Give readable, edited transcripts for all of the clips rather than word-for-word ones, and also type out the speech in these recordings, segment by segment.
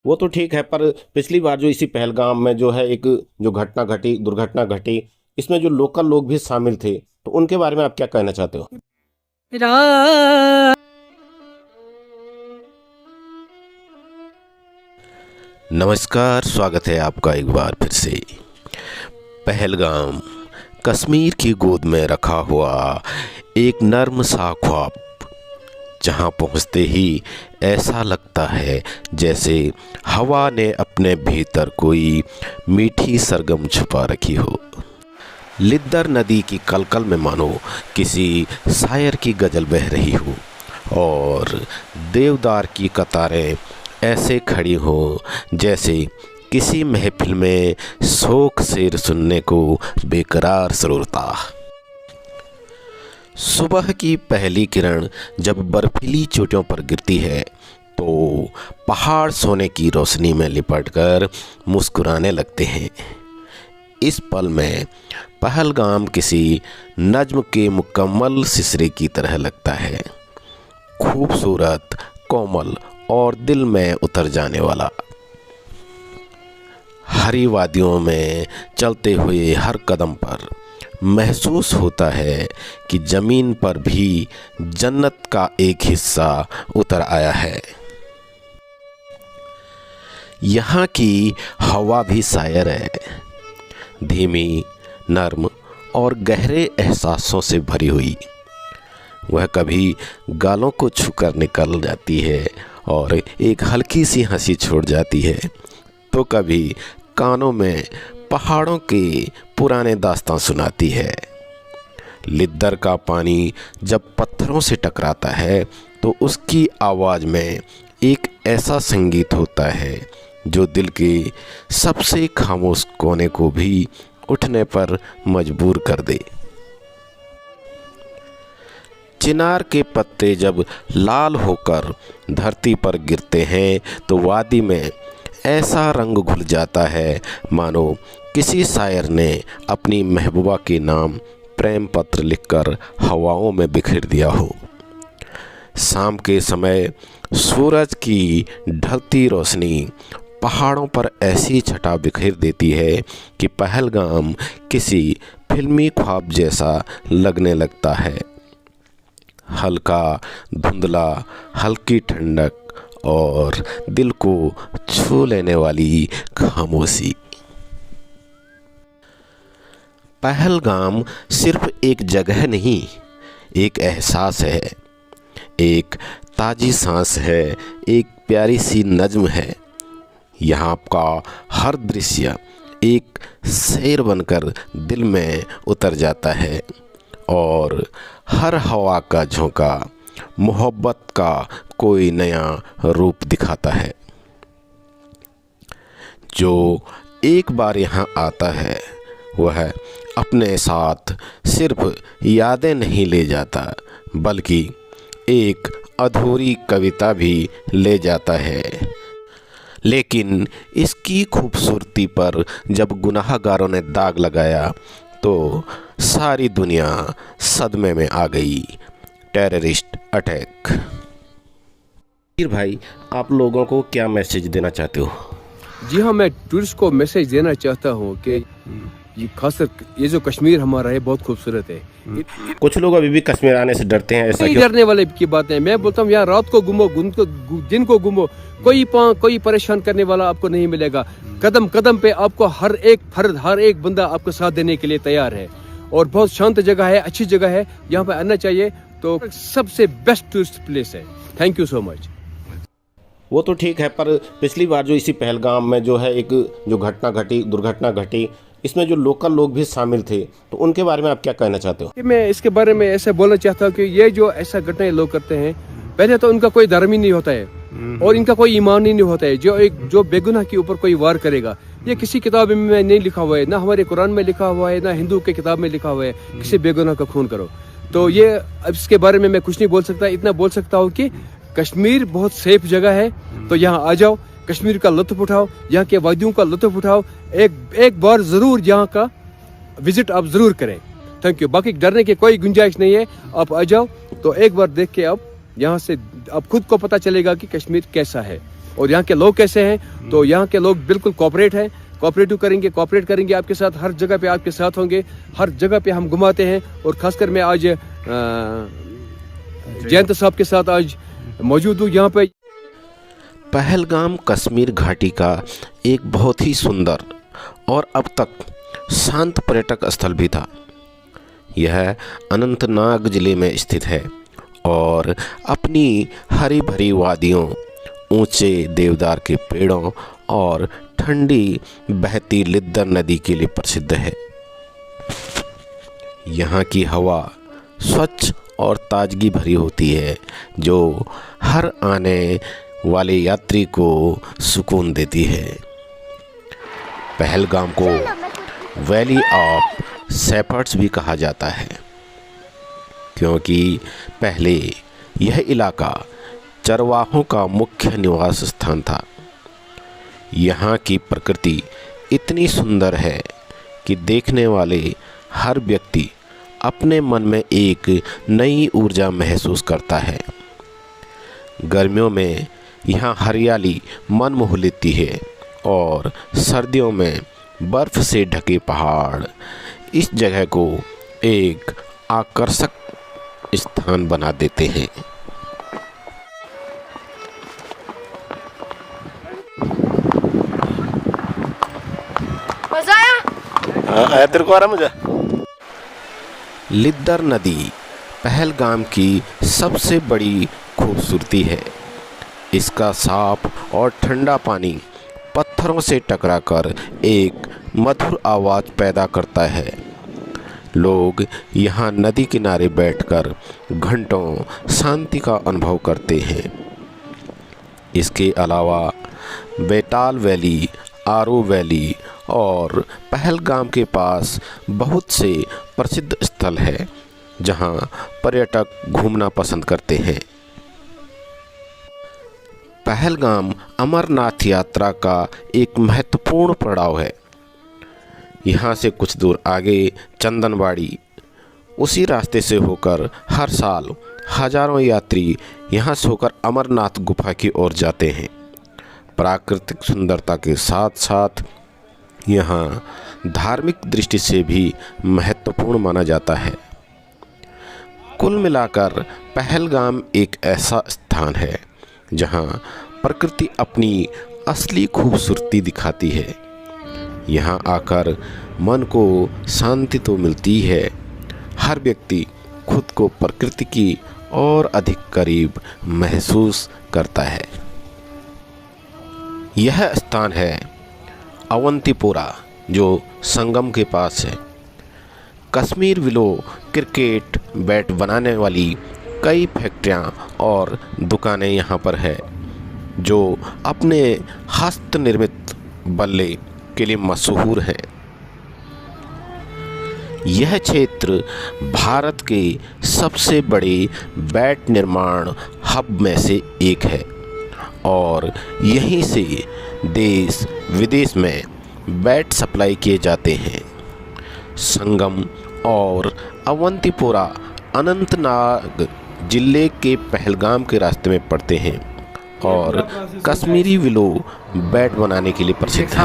वो तो ठीक है, पर पिछली बार जो इसी पहलगाम में जो है एक जो दुर्घटना घटी, इसमें जो लोकल लोग भी शामिल थे, तो उनके बारे में आप क्या कहना चाहते हो? रा नमस्कार, स्वागत है आपका एक बार फिर से। पहलगाम कश्मीर की गोद में रखा हुआ एक नर्म सा ख्वाब, जहां पहुंचते ही ऐसा लगता है जैसे हवा ने अपने भीतर कोई मीठी सरगम छुपा रखी हो। लिद्दर नदी की कलकल में मानो किसी शायर की गज़ल बह रही हो, और देवदार की कतारें ऐसे खड़ी हों जैसे किसी महफिल में शोक शेर सुनने को बेकरार श्रोता। सुबह की पहली किरण जब बर्फीली चोटियों पर गिरती है तो पहाड़ सोने की रोशनी में लिपटकर मुस्कुराने लगते हैं। इस पल में पहलगाम किसी नज्म के मुकम्मल सिसरे की तरह लगता है, खूबसूरत, कोमल और दिल में उतर जाने वाला। हरी वादियों में चलते हुए हर कदम पर महसूस होता है कि ज़मीन पर भी जन्नत का एक हिस्सा उतर आया है। यहाँ की हवा भी शायर है, धीमी, नर्म और गहरे एहसासों से भरी हुई। वह कभी गालों को छूकर निकल जाती है और एक हल्की सी हंसी छोड़ जाती है, तो कभी कानों में पहाड़ों के पुराने दास्तां सुनाती है। लिद्दर का पानी जब पत्थरों से टकराता है तो उसकी आवाज़ में एक ऐसा संगीत होता है जो दिल के सबसे खामोश कोने को भी उठने पर मजबूर कर दे। चिनार के पत्ते जब लाल होकर धरती पर गिरते हैं तो वादी में ऐसा रंग घुल जाता है मानो किसी शायर ने अपनी महबूबा के नाम प्रेम पत्र लिखकर हवाओं में बिखेर दिया हो। शाम के समय सूरज की ढलती रोशनी पहाड़ों पर ऐसी छटा बिखेर देती है कि पहलगाम किसी फिल्मी ख्वाब जैसा लगने लगता है। हल्का धुंधला, हल्की ठंडक और दिल को छू लेने वाली खामोशी। पहलगाम सिर्फ एक जगह नहीं, एक एहसास है, एक ताज़ी सांस है, एक प्यारी सी नज्म है। यहाँ का हर दृश्य एक शेर बनकर दिल में उतर जाता है और हर हवा का झोंका मोहब्बत का कोई नया रूप दिखाता है। जो एक बार यहाँ आता है वह अपने साथ सिर्फ यादें नहीं ले जाता, बल्कि एक अधूरी कविता भी ले जाता है। लेकिन इसकी खूबसूरती पर जब गुनाहगारों ने दाग लगाया तो सारी दुनिया सदमे में आ गई। Terrorist attack. फिर भाई, आप लोगों को क्या मैसेज देना चाहते हो? जी हाँ, मैं टूरिस्ट को मैसेज देना चाहता हूँ कि ये खासकर ये जो कश्मीर हमारा है बहुत खूबसूरत है। कुछ लोग अभी भी कश्मीर आने से डरते हैं, ऐसा नहीं क्यों? डरने वाले की बात है। मैं बोलता हूँ यार, रात को घूमो, दिन को घूमो, कोई परेशान करने वाला आपको नहीं मिलेगा। कदम कदम पे आपको हर एक फर्द, हर एक बंदा आपको साथ देने के लिए तैयार है। और बहुत शांत जगह है, अच्छी जगह है, यहाँ पे आना चाहिए। तो सबसे बेस्ट टूरिस्ट प्लेस है। Thank you so much. वो तो ठीक है, पर पिछली बार जो इसी पहलगाम में जो है एक जो दुर्घटना घटी, इसमें जो लोकल लोग भी शामिल थे, तो उनके बारे में आप क्या कहना चाहते हो? मैं इसके बारे में ऐसे बोलना चाहता हूँ कि ये जो ऐसा घटनाएं लोग करते हैं, पहले तो उनका कोई धर्म ही नहीं होता है और इनका कोई ईमान ही नहीं होता है। जो बेगुनाह के ऊपर कोई वार करेगा, ये किसी किताब में नहीं लिखा हुआ है, ना हमारे कुरान में लिखा हुआ है, ना हिंदू के किताब में लिखा हुआ है किसी बेगुनाह का खून करो। तो ये अब इसके बारे में मैं कुछ नहीं बोल सकता। इतना बोल सकता हूँ कि कश्मीर बहुत सेफ जगह है, तो यहाँ आ जाओ, कश्मीर का लुत्फ उठाओ, यहाँ के वादियों का लुत्फ उठाओ। एक बार जरूर यहाँ का विजिट आप जरूर करें। Thank you. बाकी डरने की कोई गुंजाइश नहीं है, आप आ जाओ तो एक बार देख के आप यहाँ से आप खुद को पता चलेगा कि कश्मीर कैसा है। और यहाँ के लोग कैसे हैं, तो यहाँ के लोग बिल्कुल कोऑपरेट करेंगे आपके साथ, हर जगह पे आपके साथ होंगे, हर जगह पे हम घुमाते हैं। और खासकर मैं आज जयंत साहब के साथ आज मौजूद हूँ यहाँ पे। पहलगाम कश्मीर घाटी का एक बहुत ही सुंदर और अब तक शांत पर्यटक स्थल भी था। यह अनंतनाग जिले में स्थित है और अपनी हरी भरी वादियों, ऊंचे देवदार के पेड़ों और ठंडी बहती लिद्दर नदी के लिए प्रसिद्ध है। यहाँ की हवा स्वच्छ और ताजगी भरी होती है, जो हर आने वाले यात्री को सुकून देती है। पहलगाम को वैली ऑफ शेपर्ड्स भी कहा जाता है, क्योंकि पहले यह इलाका चरवाहों का मुख्य निवास स्थान था। यहाँ की प्रकृति इतनी सुंदर है कि देखने वाले हर व्यक्ति अपने मन में एक नई ऊर्जा महसूस करता है। गर्मियों में यहाँ हरियाली मन मोह लेती है और सर्दियों में बर्फ़ से ढके पहाड़ इस जगह को एक आकर्षक स्थान बना देते हैं। मजा आया? आया तेरे को आ रहा मुझे। लिद्दर नदी पहलगाम की सबसे बड़ी खूबसूरती है। इसका साफ और ठंडा पानी पत्थरों से टकराकर एक मधुर आवाज़ पैदा करता है। लोग यहाँ नदी किनारे बैठकर घंटों शांति का अनुभव करते हैं। इसके अलावा बेताल वैली, आरो वैली और पहलगाम के पास बहुत से प्रसिद्ध स्थल हैं जहाँ पर्यटक घूमना पसंद करते हैं। पहलगाम अमरनाथ यात्रा का एक महत्वपूर्ण पड़ाव है। यहाँ से कुछ दूर आगे चंदनबाड़ी, उसी रास्ते से होकर हर साल हजारों यात्री यहाँ से होकर अमरनाथ गुफा की ओर जाते हैं। प्राकृतिक सुंदरता के साथ साथ यहाँ धार्मिक दृष्टि से भी महत्वपूर्ण माना जाता है। कुल मिलाकर पहलगाम एक ऐसा स्थान है जहाँ प्रकृति अपनी असली खूबसूरती दिखाती है। यहाँ आकर मन को शांति तो मिलती है, हर व्यक्ति खुद को प्रकृति की और अधिक करीब महसूस करता है। यह स्थान है अवंतीपोरा, जो संगम के पास है। कश्मीर विलो क्रिकेट बैट बनाने वाली कई फैक्ट्रियां और दुकानें यहाँ पर है, जो अपने हस्त निर्मित बल्ले के लिए मशहूर हैं। यह क्षेत्र भारत के सबसे बड़े बैट निर्माण हब में से एक है और यहीं से देश विदेश में बैट सप्लाई किए जाते हैं। संगम और अवंतीपोरा अनंतनाग जिले के पहलगाम के रास्ते में पड़ते हैं और कश्मीरी विलो बैट बनाने के लिए प्रसिद्ध है।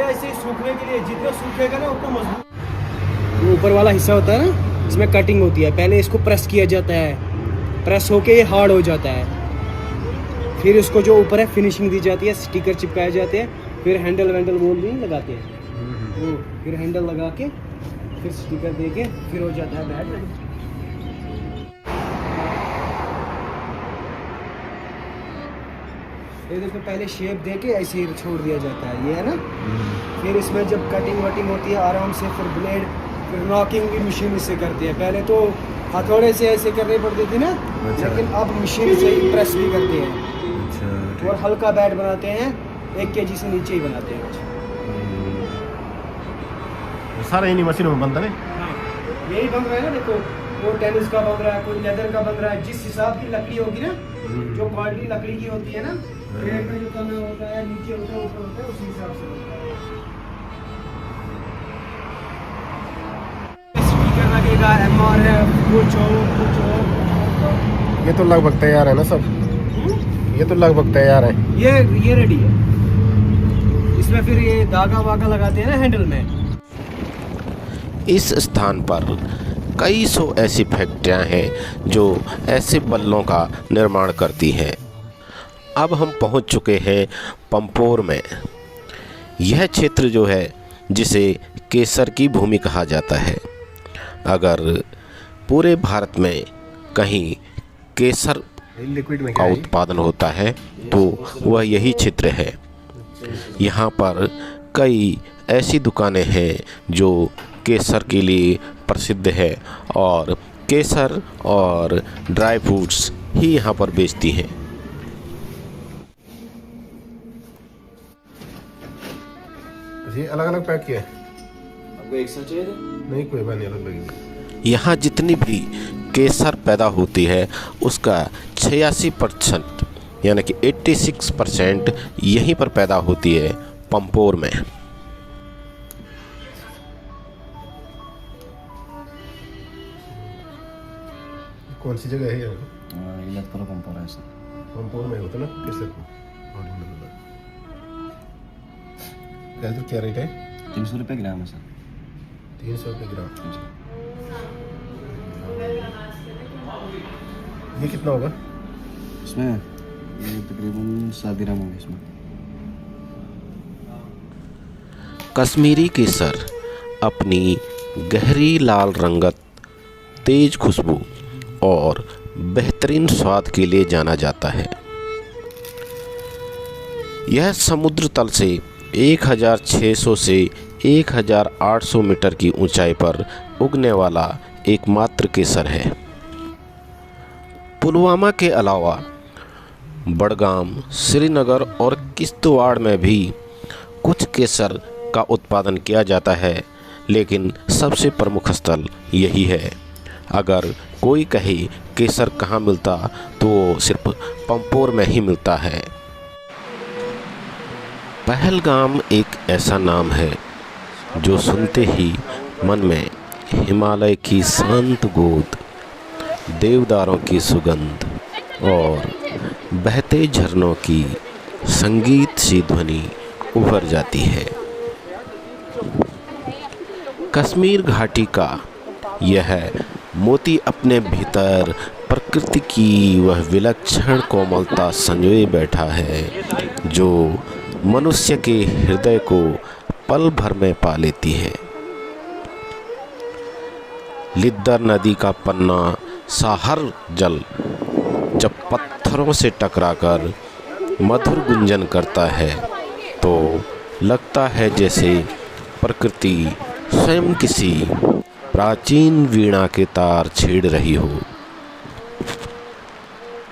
ऐसे सूखने के लिए जितना सूखेगा ना उतना मजबूत। वो ऊपर वाला हिस्सा होता है ना, इसमें कटिंग होती है। पहले इसको प्रेस किया जाता है, प्रेस होके ये हार्ड हो जाता है। फिर इसको जो ऊपर है फिनिशिंग दी जाती है, स्टिकर चिपकाए जाते हैं, फिर हैंडल वैंडल वो भी लगाते हैं। वो फिर हैंडल लगा के फिर स्टिकर दे के फिर हो जाता है बैट। ये देखो पहले शेप दे के ऐसे ही छोड़ दिया जाता है, ये है ना। फिर इसमें जब कटिंग वटिंग होती है आराम से, फिर ब्लेड, फिर नॉकिंग भी मशीन से करती है। पहले तो हथौड़े से ऐसे करनी पड़ती थी ना, लेकिन अब मशीन से ही प्रेस भी करते हैं। और हल्का बैट बनाते हैं, 1 kg से नीचे ही बनाते हैं। सारा इन्हीं मशीनों में बनता है। हाँ, यही बन रहा है ना। देखो वो टेनिस का बन रहा है, कोई लेदर का बन रहा है। जिस हिसाब की लकड़ी होगी ना, जो क्वालिटी लकड़ी की होती है ना, रेट में जो कम होता है, नीचे होता है, ऊपर होता है, उसी हिसाब से होता है। स्पीकर लगेगा, MRF, कुछ हो। ये तो लगभग तैयार है ना सब। ये तो लगभग तैयार है। ये रेडी है। इसमें फिर ये धागा वागा लगाते हैं ना हैंडल में। इस स्थान पर कई सौ ऐसी फैक्ट्रियां हैं जो ऐसे बल्लों का निर्माण करती हैं। अब हम पहुंच चुके हैं पंपोर में। यह क्षेत्र जो है जिसे केसर की भूमि कहा जाता है। अगर पूरे भारत में कहीं केसर लिक्विड में का उत्पादन होता है तो वह यही क्षेत्र है। यहाँ पर कई ऐसी दुकानें हैं जो केसर के लिए प्रसिद्ध है और केसर और ड्राई फ्रूट्स ही यहाँ पर बेचती हैं। ये अलग अलग पैक किया है? आपको एक साथ चाहिए? नहीं, कोई बात नहीं, अलग लगेगी। यहाँ जितनी भी केसर पैदा होती है उसका 86% यानी कि 86% यहीं पर पैदा होती है पंपोर में। कौन सी जगह है ये? पंपोर है सर। पंपोर में होता ना केसर। क्या रेट है? 300 रुपये ग्राम है सर। 300 रुपये ग्राम। ये कितना होगा इसमें? ये तकरीबन 7 ग्राम होगा इसमें। कश्मीरी केसर अपनी गहरी लाल रंगत, तेज खुशबू और बेहतरीन स्वाद के लिए जाना जाता है। यह समुद्र तल से 1600 से 1800 मीटर की ऊंचाई पर उगने वाला एकमात्र केसर है। पुलवामा के अलावा बडगाम, श्रीनगर और किश्तवाड़ में भी कुछ केसर का उत्पादन किया जाता है, लेकिन सबसे प्रमुख स्थल यही है। अगर कोई कहे केसर कहाँ मिलता तो वो सिर्फ पंपोर में ही मिलता है। पहलगाम एक ऐसा नाम है जो सुनते ही मन में हिमालय की शांत गोद, देवदारों की सुगंध और बहते झरनों की संगीत सी ध्वनि उभर जाती है। कश्मीर घाटी का यह मोती अपने भीतर प्रकृति की वह विलक्षण कोमलता संजोए बैठा है जो मनुष्य के हृदय को पल भर में पा लेती है। लिद्दर नदी का पन्ना सा हर जल जब पत्थरों से टकराकर मधुर गुंजन करता है तो लगता है जैसे प्रकृति स्वयं किसी प्राचीन वीणा के तार छेड़ रही हो।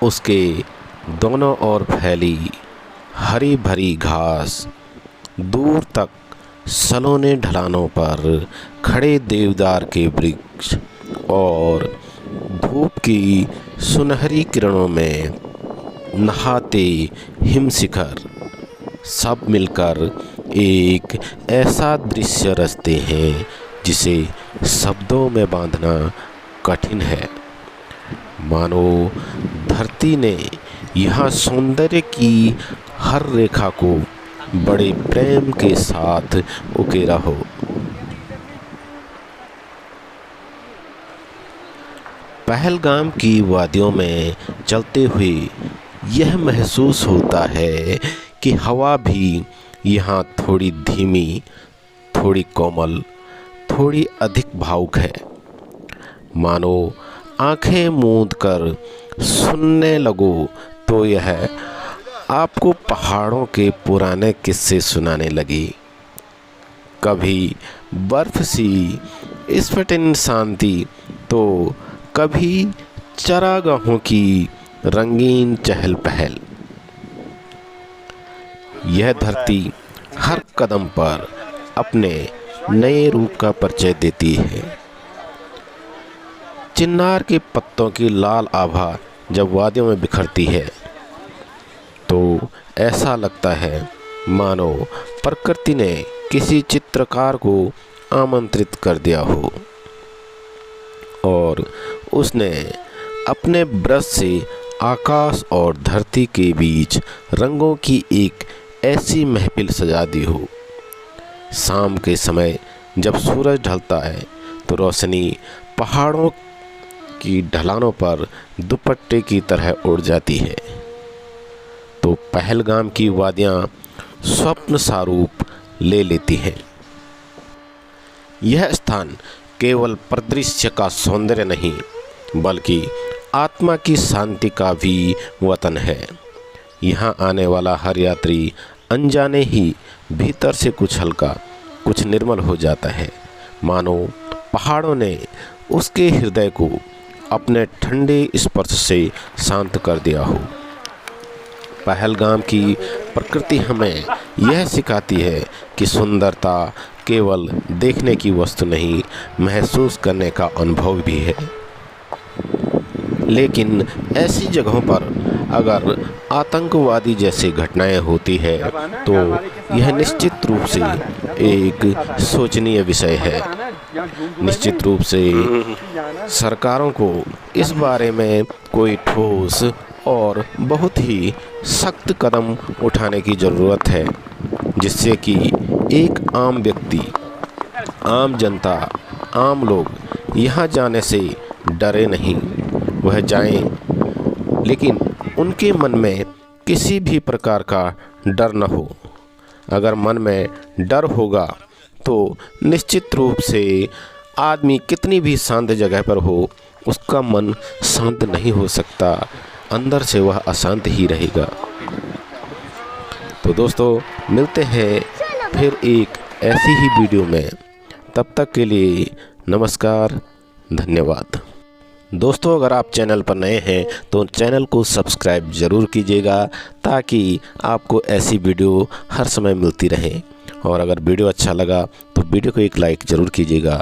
उसके दोनों ओर फैली हरी भरी घास, दूर तक सलोने ढलानों पर खड़े देवदार के वृक्ष और धूप की सुनहरी किरणों में नहाते हिमशिखर सब मिलकर एक ऐसा दृश्य रचते हैं जिसे शब्दों में बांधना कठिन है। मानो धरती ने यहाँ सौंदर्य की हर रेखा को बड़े प्रेम के साथ उकेरा हो। पहलगाम की वादियों में चलते हुए यह महसूस होता है कि हवा भी यहाँ थोड़ी धीमी, थोड़ी कोमल, थोड़ी अधिक भावुक है। मानो आंखें मूंद कर सुनने लगो तो यह आपको पहाड़ों के पुराने किस्से सुनाने लगी। कभी बर्फ सी स्फटिन शांति तो कभी चरागाहों की रंगीन चहल पहल। यह धरती हर कदम पर अपने नए रूप का परिचय देती है। चिन्नार के पत्तों की लाल आभा जब वादियों में बिखरती है तो ऐसा लगता है मानो प्रकृति ने किसी चित्रकार को आमंत्रित कर दिया हो और उसने अपने ब्रश से आकाश और धरती के बीच रंगों की एक ऐसी महफिल सजा दी हो। शाम के समय जब सूरज ढलता है तो रोशनी पहाड़ों की ढलानों पर दुपट्टे की तरह उड़ जाती है, तो पहलगाम की वादियाँ स्वप्न सा रूप ले लेती हैं। यह स्थान केवल परिदृश्य का सौंदर्य नहीं बल्कि आत्मा की शांति का भी वतन है। यहाँ आने वाला हर यात्री अनजाने ही भीतर से कुछ हल्का, कुछ निर्मल हो जाता है, मानो पहाड़ों ने उसके हृदय को अपने ठंडे स्पर्श से शांत कर दिया हो। पहलगाम की प्रकृति हमें यह सिखाती है कि सुंदरता केवल देखने की वस्तु नहीं, महसूस करने का अनुभव भी है। लेकिन ऐसी जगहों पर अगर आतंकवादी जैसी घटनाएं होती है तो यह निश्चित रूप से एक सोचनीय विषय है। निश्चित रूप से सरकारों को इस बारे में कोई ठोस और बहुत ही सख्त कदम उठाने की ज़रूरत है, जिससे कि एक आम व्यक्ति, आम जनता, आम लोग यहाँ जाने से डरे नहीं। वह जाएं लेकिन उनके मन में किसी भी प्रकार का डर न हो। अगर मन में डर होगा तो निश्चित रूप से आदमी कितनी भी शांत जगह पर हो, उसका मन शांत नहीं हो सकता, अंदर से वह अशांत ही रहेगा। तो दोस्तों, मिलते हैं फिर एक ऐसी ही वीडियो में। तब तक के लिए नमस्कार, धन्यवाद। दोस्तों, अगर आप चैनल पर नए हैं तो चैनल को सब्सक्राइब ज़रूर कीजिएगा ताकि आपको ऐसी वीडियो हर समय मिलती रहे। और अगर वीडियो अच्छा लगा तो वीडियो को एक लाइक ज़रूर कीजिएगा।